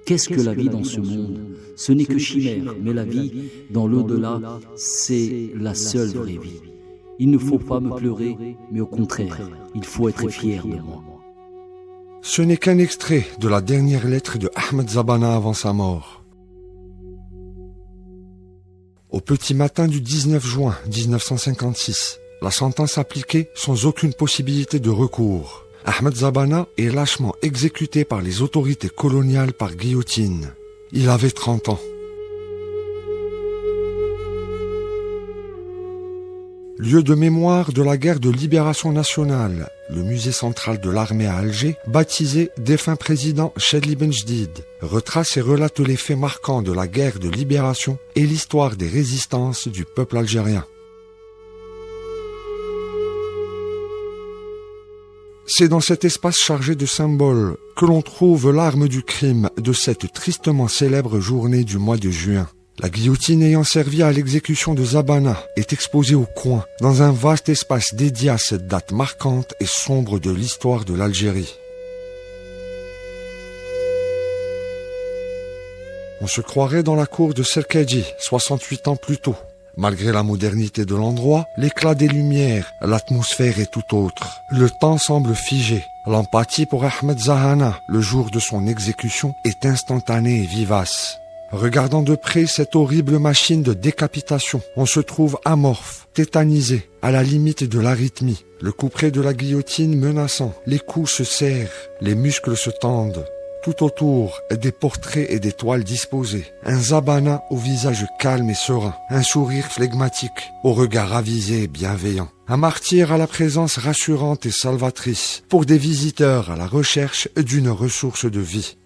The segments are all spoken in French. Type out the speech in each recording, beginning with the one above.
Qu'est-ce que la vie dans ce monde? Ce n'est que chimère, mais la vie dans l'au-delà, c'est la seule vraie vie. Il ne faut pas me pleurer, mais au contraire, il faut être fier de moi. Ce n'est qu'un extrait de la dernière lettre de Ahmed Zabana avant sa mort. Au petit matin du 19 juin 1956, la sentence appliquée sans aucune possibilité de recours. Ahmed Zabana est lâchement exécuté par les autorités coloniales par guillotine. Il avait 30 ans. Lieu de mémoire de la guerre de libération nationale, le musée central de l'armée à Alger, baptisé défunt président Chadli Ben Jdid, retrace et relate les faits marquants de la guerre de libération et l'histoire des résistances du peuple algérien. C'est dans cet espace chargé de symboles que l'on trouve l'arme du crime de cette tristement célèbre journée du mois de juin. La guillotine ayant servi à l'exécution de Zabana est exposée au coin, dans un vaste espace dédié à cette date marquante et sombre de l'histoire de l'Algérie. On se croirait dans la cour de Serkadji, 68 ans plus tôt. Malgré la modernité de l'endroit, l'éclat des lumières, l'atmosphère est tout autre. Le temps semble figé. L'empathie pour Ahmed Zahana, le jour de son exécution, est instantanée et vivace. Regardant de près cette horrible machine de décapitation, on se trouve amorphe, tétanisé, à la limite de l'arythmie. Le couperet de la guillotine menaçant, les coups se serrent, les muscles se tendent. Tout autour, des portraits et des toiles disposées. Un Zabana au visage calme et serein. Un sourire flegmatique, au regard avisé et bienveillant. Un martyr à la présence rassurante et salvatrice, pour des visiteurs à la recherche d'une ressource de vie.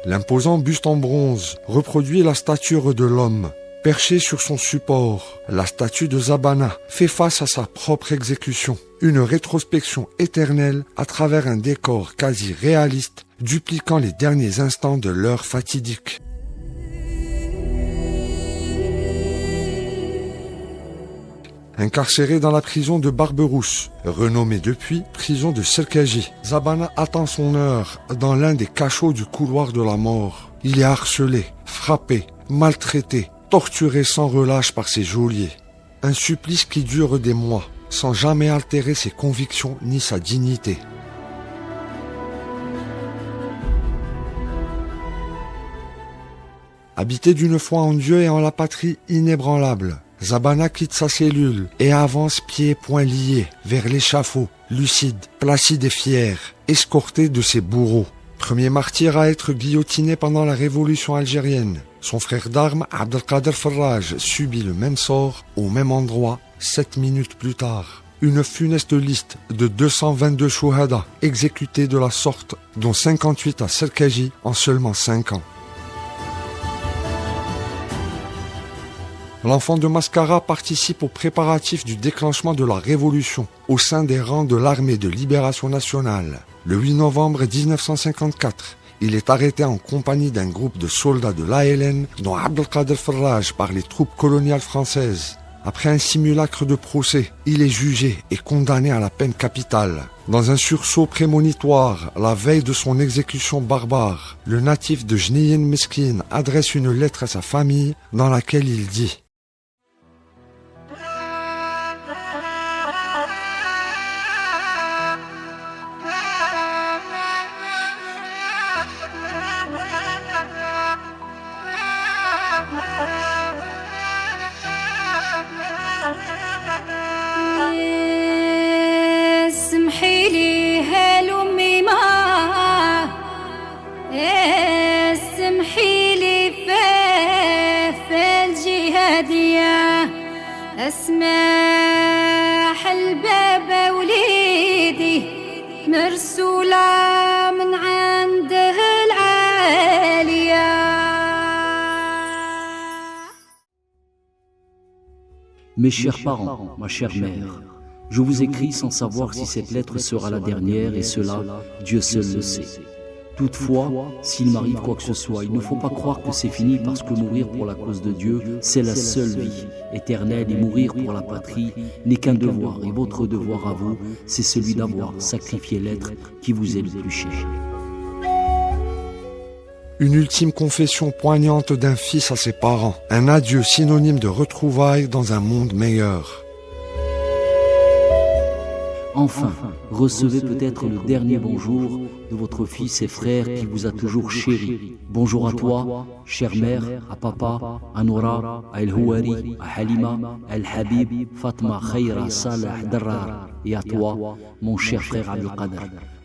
L'imposant buste en bronze reproduit la stature de l'homme. Perché sur son support, la statue de Zabana fait face à sa propre exécution. Une rétrospection éternelle à travers un décor quasi réaliste, dupliquant les derniers instants de l'heure fatidique. Incarcéré dans la prison de Barberousse, renommée depuis prison de Serkadji, Zabana attend son heure dans l'un des cachots du couloir de la mort. Il est harcelé, frappé, maltraité, torturé sans relâche par ses geôliers. Un supplice qui dure des mois, sans jamais altérer ses convictions ni sa dignité. Habité d'une foi en Dieu et en la patrie inébranlable, Zabana quitte sa cellule et avance pieds et poings liés vers l'échafaud, lucide, placide et fier, escorté de ses bourreaux. Premier martyr à être guillotiné pendant la révolution algérienne. Son frère d'armes, Abdelkader Farraj, subit le même sort au même endroit 7 minutes plus tard. Une funeste liste de 222 chouhada exécutés de la sorte, dont 58 à Serkadji en seulement 5 ans. L'enfant de Mascara participe aux préparatifs du déclenchement de la révolution au sein des rangs de l'armée de libération nationale. Le 8 novembre 1954, il est arrêté en compagnie d'un groupe de soldats de l'ALN, dont Abdelkader Farraj, par les troupes coloniales françaises. Après un simulacre de procès, il est jugé et condamné à la peine capitale. Dans un sursaut prémonitoire, la veille de son exécution barbare, le natif de Jniyen Meskin adresse une lettre à sa famille dans laquelle il dit: اسمح الباب وليدي مرسولة من عنده العالية. Mes chers parents, ma chère mère, je vous écris sans savoir si cette lettre sera la dernière, et cela, Dieu seul le sait. Toutefois, s'il m'arrive quoi que ce soit, il ne faut pas croire que c'est fini parce que mourir pour la cause de Dieu, c'est la seule vie éternelle et mourir pour la patrie n'est qu'un devoir. Et votre devoir à vous, c'est celui d'avoir sacrifié l'être qui vous est le plus cher. Une ultime confession poignante d'un fils à ses parents. Un adieu synonyme de retrouvailles dans un monde meilleur. Enfin, recevez peut-être le dernier bonjour de votre fils et frère qui vous a toujours chéri. Bonjour à toi, chère mère, à papa, à Noura, à El Houari, à Halima, à El Habib, Fatma, Khaira, Salah, Darrar, et à toi, mon cher frère Abdel Qader,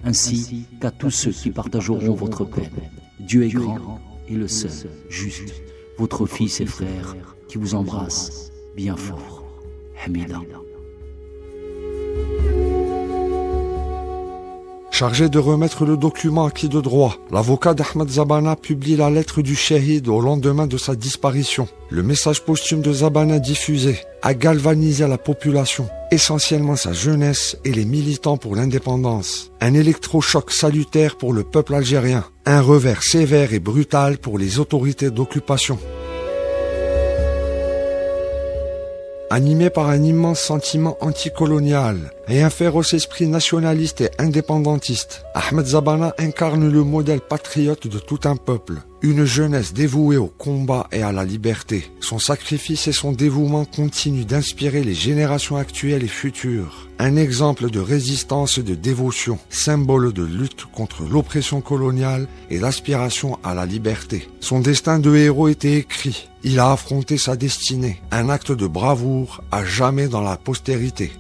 ainsi qu'à tous ceux qui partageront votre peine. Dieu est grand et le seul, juste, votre fils et frère qui vous embrasse bien fort. Hamida. Chargé de remettre le document acquis de droit, l'avocat d'Ahmed Zabana publie la lettre du shahid au lendemain de sa disparition. Le message posthume de Zabana diffusé a galvanisé la population, essentiellement sa jeunesse et les militants pour l'indépendance. Un électrochoc salutaire pour le peuple algérien, un revers sévère et brutal pour les autorités d'occupation. Animé par un immense sentiment anticolonial et un féroce esprit nationaliste et indépendantiste, Ahmed Zabana incarne le modèle patriote de tout un peuple. Une jeunesse dévouée au combat et à la liberté. Son sacrifice et son dévouement continuent d'inspirer les générations actuelles et futures. Un exemple de résistance et de dévotion, symbole de lutte contre l'oppression coloniale et l'aspiration à la liberté. Son destin de héros était écrit. Il a affronté sa destinée. Un acte de bravoure à jamais dans la postérité.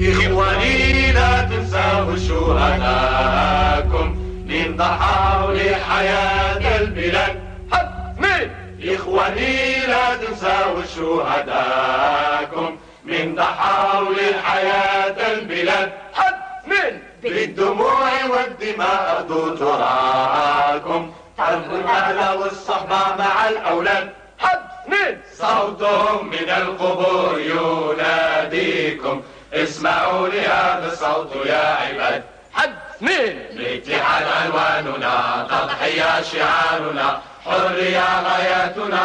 إخواني لا تنسوا شهداءكم من ضحوا لحياة البلاد. مين؟ إخواني لا تنسوا شهداءكم من ضحوا لحياة البلاد. مين؟ بالدموع والدماء ذو تراكم حرب الأهل والصحبة مع الأولاد. مين؟ صوتهم من القبور يناديكم اسمعوا لهذا الصوت يا عباد. مين؟ الاتحاد عنواننا تضحية شعارنا حرية غايتنا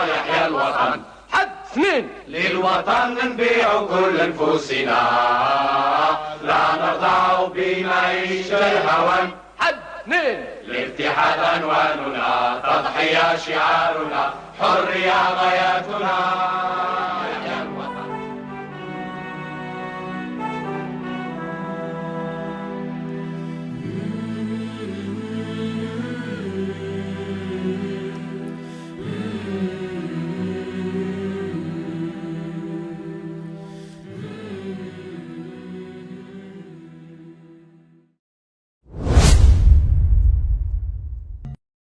يحيى الوطن. مين؟ للوطن نبيع كل انفسنا لا نرضى بمعيشة الهوان. مين؟ الاتحاد عنواننا تضحية شعارنا حرية غايتنا